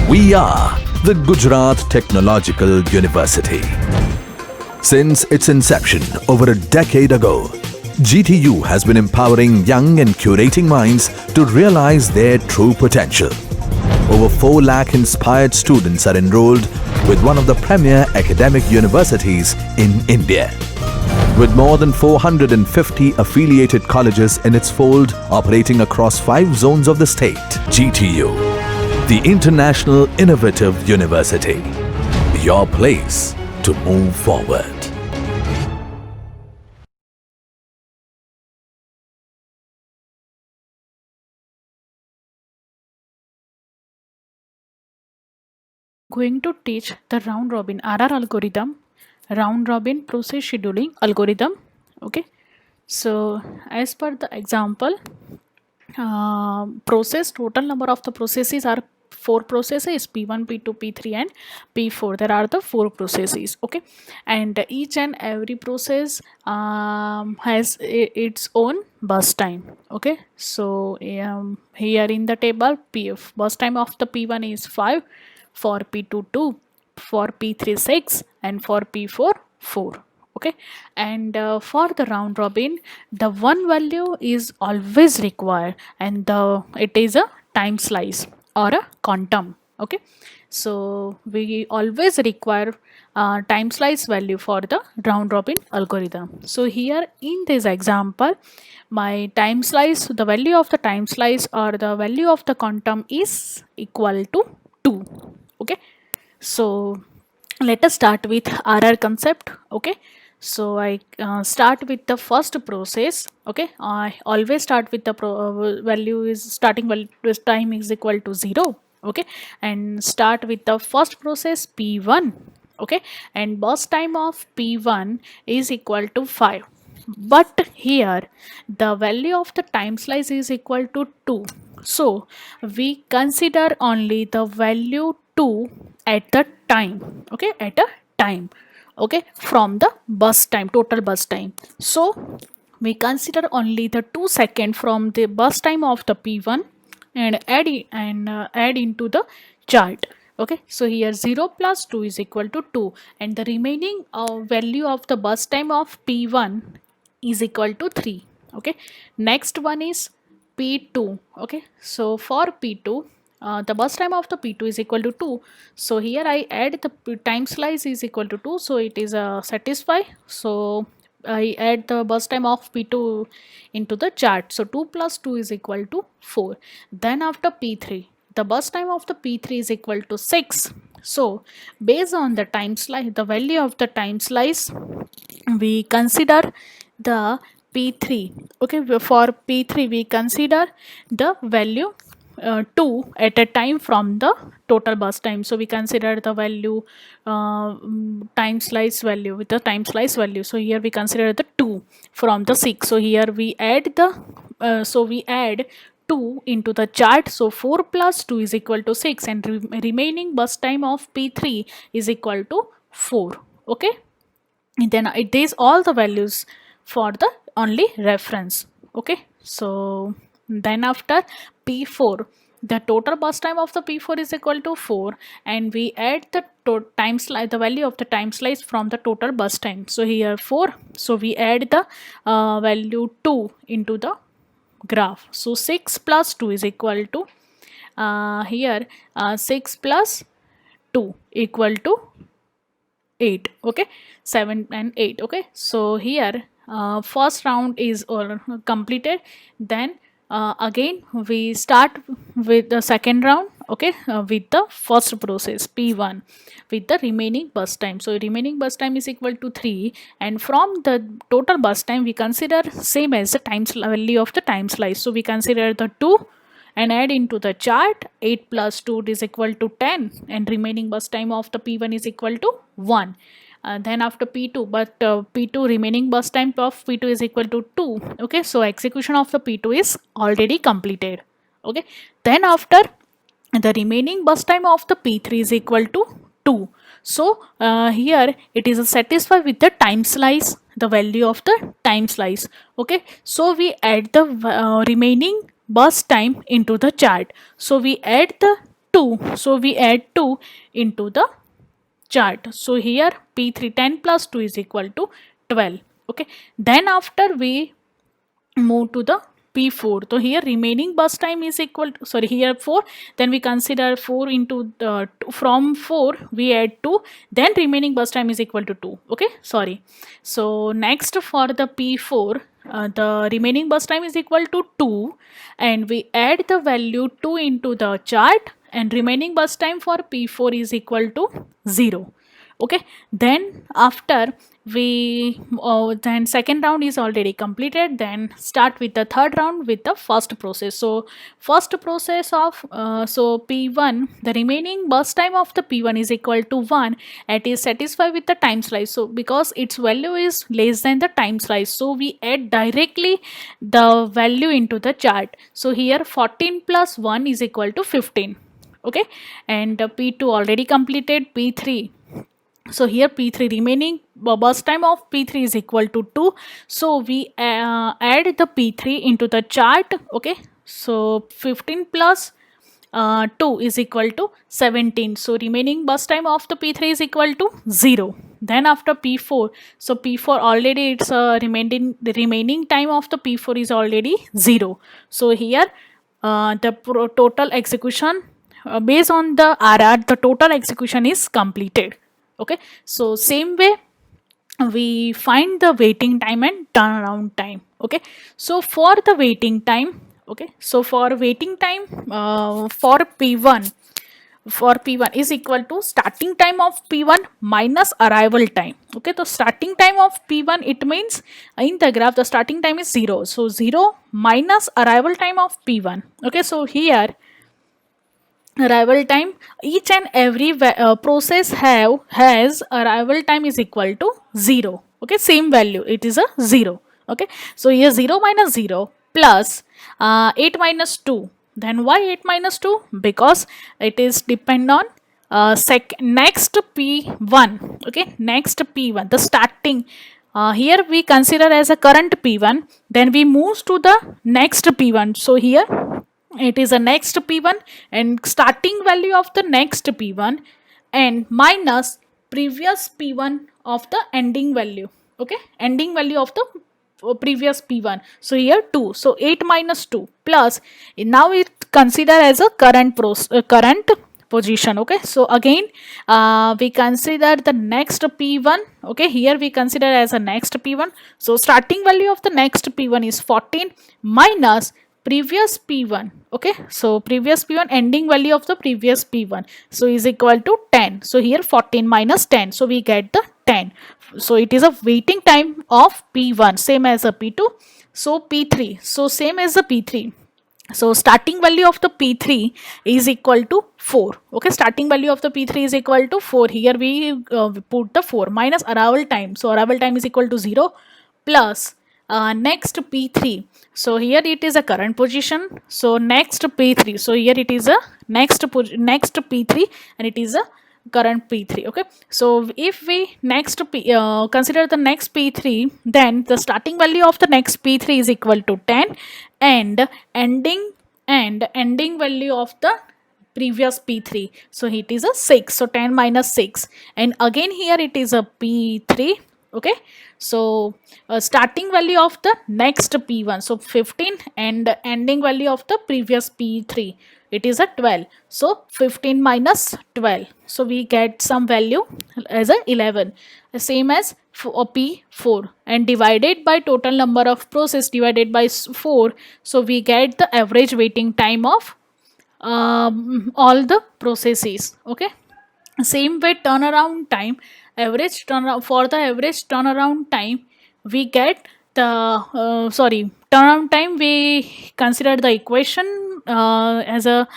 We are the Gujarat Technological University. Since its inception over a decade ago, GTU has been empowering young and curating minds to realize their true potential. Over 4 lakh inspired students are enrolled with one of the premier academic universities in India. With more than 450 affiliated colleges in its fold operating across 5 zones of the state, GTU, the International Innovative University, your place to move forward. Going to teach the round robin RR algorithm, round robin process scheduling algorithm. Okay, so as per the example, process total number of the processes are 4 processes, P1, P2, P3 and P4. There are the 4 processes. Okay, and each and every process has its own bus time. Okay, so here in the table, PF bus time of the P1 is 5, for P2 2, for P3 6 and for P4 4. Okay, and for the round robin, the one value is always required, and it is a time slice or a quantum. Okay, so we always require time slice value for the round robin algorithm. So here in this example, my time slice, the value of the time slice or the value of the quantum is equal to 2. Okay, so let us start with RR concept. Okay, so I start with the first process. Okay, I always start with the value is starting value with time is equal to 0. Okay, and start with the first process P1. Okay, and burst time of P1 is equal to 5, but here the value of the time slice is equal to 2, so we consider only the value 2 at the time. Okay, at a time. Okay, from the bus time, total bus time. So we consider only the 2 second from the bus time of the P1 and add into the chart. Okay, so here 0 plus 2 is equal to 2, and the remaining value of the bus time of P1 is equal to 3. Okay, next one is P2. Okay, so for P2, the bus time of the P2 is equal to 2, so here I add the time slice is equal to 2, so it is satisfy. So I add the bus time of P2 into the chart, so 2 plus 2 is equal to 4. Then after P3, the bus time of the P3 is equal to 6. So based on the time slice, the value of the time slice, we consider the P3. Okay, for P3 we consider the value 2 at a time from the total bus time. So we consider the value time slice value with the time slice value. So here we consider the 2 from the 6. So here we add the we add 2 into the chart. So 4 plus 2 is equal to 6, and remaining bus time of P3 is equal to 4. Okay, and then it is all the values for the only reference. Okay, so then after P4, the total bus time of the P4 is equal to 4, and we add the time slice, the value of the time slice from the total bus time. So here 4, so we add the value 2 into the graph. So 6 plus 2 is equal to 6 plus 2 equal to 8. Okay, 7 and 8. Okay, so here first round is all completed. Then again we start with the second round. Okay, with the first process P1 with the remaining bus time. So remaining bus time is equal to 3, and from the total bus time we consider same as the time value of the time slice. So we consider the 2 and add into the chart. 8 plus 2 is equal to 10, and remaining bus time of the P1 is equal to 1. Then after P2, but P2 remaining bus time of P2 is equal to 2. Okay, so execution of the P2 is already completed. Okay, then after the remaining bus time of the P3 is equal to 2. So here it is satisfied with the time slice, the value of the time slice. Okay, so we add the remaining bus time into the chart. So we add the 2, so we add 2 into the chart. So here P3 10 plus 2 is equal to 12. Okay, then after we move to the P4, so here remaining bus time is equal to, sorry, here 4, then we consider 4 into the, from 4 we add 2, then remaining bus time is equal to 2. Okay, sorry. So next for the P4, the remaining bus time is equal to 2, and we add the value 2 into the chart, and remaining bus time for P4 is equal to 0. Okay, then after we then second round is already completed, then start with the third round with the first process. So first process of so P1, the remaining burst time of the P1 is equal to 1, it is satisfied with the time slice. So because its value is less than the time slice, so we add directly the value into the chart. So here 14 plus 1 is equal to 15. Okay, and P2 already completed. P3, so here P3 remaining burst time of P3 is equal to 2, so we add the P3 into the chart. Okay, so 15 plus 2 is equal to 17, so remaining burst time of the P3 is equal to 0. Then after P4, so P4 already it's the remaining time of the P4 is already 0, so here the total execution based on the RR, the total execution is completed. Okay, so same way we find the waiting time and turnaround time. Okay, so for the waiting time, okay, so for waiting time for P1 is equal to starting time of P1 minus arrival time. Okay, so starting time of P1, it means in the graph the starting time is 0, so 0 minus arrival time of P1. Okay, so here arrival time, each and every process has arrival time is equal to 0. Okay, same value, it is a 0. Okay, so here 0 minus 0 plus 8 minus 2. Then why 8 minus 2? Because it is depend on next P1. Okay, next P1, the starting here we consider as a current P1, then we move to the next P1. So here it is a next P1 and starting value of the next P1 and minus previous P1 of the ending value. Okay, ending value of the previous P1. So here 2. So 8 minus 2 plus, now it consider as a current current position. Okay, so again we consider the next P1. Okay, here we consider as a next P1. So starting value of the next P1 is 14 minus previous P1. Okay, so previous P1, ending value of the previous P1, so is equal to 10. So here 14 minus 10, so we get the 10. So it is a waiting time of P1, same as a P2. So P3, so same as the P3. So starting value of the P3 is equal to 4. Okay, starting value of the P3 is equal to 4. Here we put the 4 minus arrival time. So arrival time is equal to 0 plus next P3. So here it is a current position. So next P3. So here it is a next P3 and it is a current P3. Okay, so if we next consider the next P3, then the starting value of the next P3 is equal to 10 and ending value of the previous P3. So it is a 6. So 10 minus 6, and again here it is a P3. Okay, so starting value of the next P1, so 15, and ending value of the previous P3, it is a 12. So 15 minus 12, so we get some value as a 11, same as P4, and divided by total number of process divided by 4, so we get the average waiting time of all the processes. Okay, same way turnaround time, average turnaround, for the average turnaround time we get the turnaround time, we consider the equation as a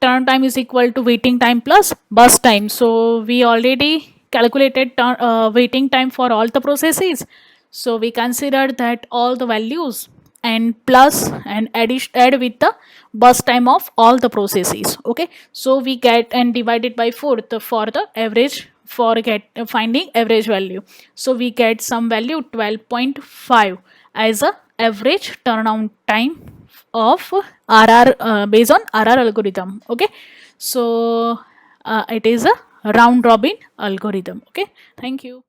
turnaround time is equal to waiting time plus burst time. So we already calculated waiting time for all the processes, so we consider that all the values and plus and add with the burst time of all the processes. Okay, so we get and divided by 4 for the average, for finding average value. So we get some value 12.5 as a average turnaround time of RR based on RR algorithm. Okay, So it is a round robin algorithm. Okay, thank you.